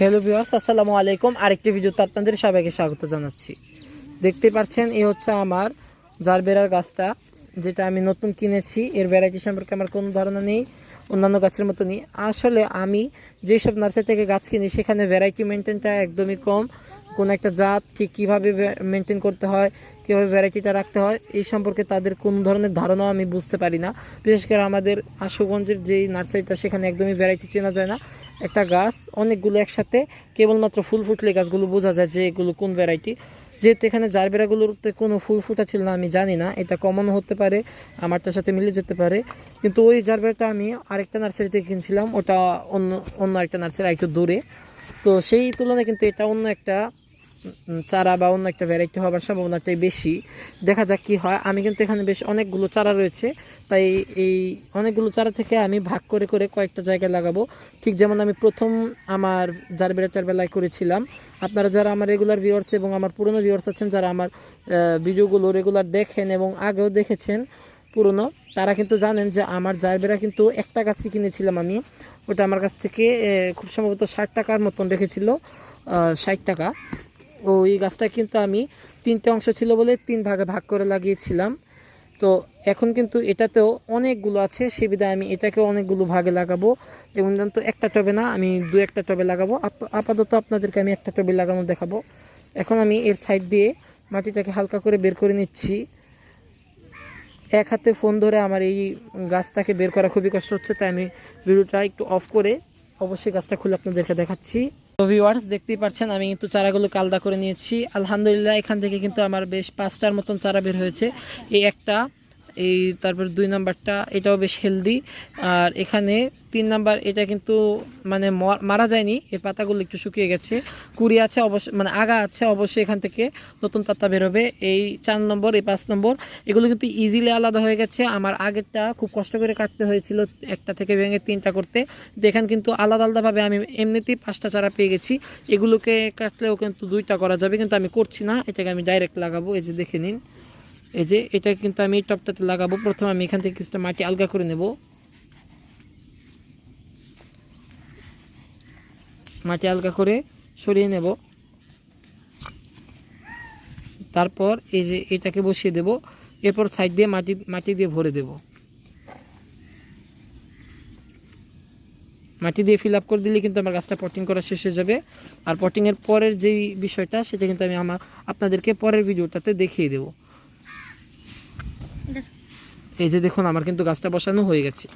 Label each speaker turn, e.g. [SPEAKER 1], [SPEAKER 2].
[SPEAKER 1] Hello viewers, আসসালামু আলাইকুম। আরেকটি ভিডিওতে আপনাদের সবাইকে স্বাগত জানাচ্ছি। দেখতে পাচ্ছেন এই হচ্ছে আমার জারবেরার গাছটা, যেটা আমি নতুন কিনেছি। এর ভ্যারাইটি সম্পর্কে আমার কোনো ধারণা নেই, অন্যান্য গাছের মতো নেই। আসলে আমি যেসব নার্সারি থেকে গাছ কিনি সেখানে ভ্যারাইটি মেনটেনটা একদমই কম। কোন একটা জাত ঠিক কীভাবে মেনটেন করতে হয়, কীভাবে ভ্যারাইটিটা রাখতে হয়, এই সম্পর্কে তাদের কোন ধরনের ধারণাও আমি বুঝতে পারি না। বিশেষ করে আমাদের আশুগঞ্জের যেই নার্সারিটা, সেখানে একদমই ভ্যারাইটি চেনা যায় না। একটা গাছ অনেকগুলো একসাথে কেবলমাত্র ফুল ফুটলে গাছগুলো বোঝা যায় যে এগুলো কোন ভ্যারাইটি। যেহেতু এখানে জারবেরাগুলোতে কোনো ফুল ফুটা ছিল না, আমি জানি না, এটা কমন হতে পারে, আমারটার সাথে মিলে যেতে পারে। কিন্তু ওই জারবেরাটা আমি আরেকটা নার্সারি থেকে কিনছিলাম, ওটা অন্য অন্য একটা নার্সারি একটু দূরে। তো সেই তুলনায় কিন্তু এটা অন্য একটা চারা বা অন্য একটা ভ্যারাইটি হওয়ার সম্ভাবনাটাই বেশি। দেখা যাক কি হয়। আমি কিন্তু এখানে বেশ অনেকগুলো চারা রয়েছে, তাই এই অনেকগুলো চারা থেকে আমি ভাগ করে করে কয়েকটা জায়গায় লাগাবো। ঠিক যেমন আমি প্রথম আমার জারবেরাটার বেলায় করেছিলাম। আপনারা যারা আমার রেগুলার ভিউয়ার্স এবং আমার পুরনো ভিউয়ার্স আছেন, যারা আমার ভিডিওগুলো রেগুলার দেখেন এবং আগেও দেখেছেন পুরনো, তারা কিন্তু জানেন যে আমার জারবেরা কিন্তু একটা গাছই কিনেছিলাম আমি। ওটা আমার কাছ থেকে খুব সম্ভবত 60 টাকার মতন রেখেছিল, 60 টাকা। ওই গাছটা কিন্তু আমি 3টে অংশ ছিল বলে 3 ভাগে ভাগ করে লাগিয়েছিলাম। তো এখন কিন্তু এটাতেও অনেকগুলো আছে, সে বিধায় আমি এটাকেও অনেকগুলো ভাগে লাগাবো। এবং তো একটা টবে না, আমি 2-1টা টবে লাগাবো। আপাতত আপনাদেরকে আমি একটা টবে লাগানো দেখাবো। এখন আমি এর সাইড দিয়ে মাটিটাকে হালকা করে বের করে নিচ্ছি। এক হাতে ফোন ধরে আমার এই গাছটাকে বের করা খুবই কষ্ট হচ্ছে, তাই আমি ভিডিওটা একটু অফ করে অবশ্যই গাছটা খুলে আপনাদেরকে দেখাচ্ছি। তো ভিউয়ার্স, দেখতেই পাচ্ছেন আমি কিন্তু চারাগুলো আলাদা করে নিয়েছি। আলহামদুলিল্লাহ, এখান থেকে কিন্তু আমার বেশ 5টার মতন চারা বের হয়েছে। এই একটা, এই তারপর 2 নাম্বারটা, এটাও বেশ হেলদি। আর এখানে 3 নাম্বার, এটা কিন্তু মানে মারা যায়নি, এর পাতাগুলো একটু শুকিয়ে গেছে, কুড়ি আছে অবশ্য, মানে আগা আছে অবশ্যই, এখান থেকে নতুন পাতা বেরোবে। এই 4 নম্বর, এই 5 নম্বর, এগুলো কিন্তু ইজিলি আলাদা হয়ে গেছে। আমার আগেরটা খুব কষ্ট করে কাটতে হয়েছিল, একটা থেকে ভেঙে 3টা করতে। দেখেন কিন্তু আলাদা আলাদাভাবে আমি এমনিতেই 5টা চারা পেয়ে গেছি। এগুলোকে কাটলেও কিন্তু 2টা করা যাবে, কিন্তু আমি করছি না, এটাকে আমি ডাইরেক্ট লাগাবো। এই যে দেখে নিন, এই যে এটা কিন্তু আমি টপটাতে লাগাবো। প্রথমে আমি এখান থেকে কিছুটা মাটি আলগা করে নেব, মাটি আলগা করে সরিয়ে নেব। তারপর এই যে এটাকে বসিয়ে দেব, এরপর সাইড দিয়ে মাটি দিয়ে ভরে দেব। মাটি দিয়ে ফিল আপ করে দিলে কিন্তু আমার গাছটা পটিং করা শেষ হয়ে যাবে। আর পটিংয়ের পরের যেই বিষয়টা, সেটা কিন্তু আমি আপনাদেরকে পরের ভিডিওটাতে দেখিয়ে দেব। এই যে দেখুন, আমার কিন্তু গাছটা বসানো হয়ে গেছে।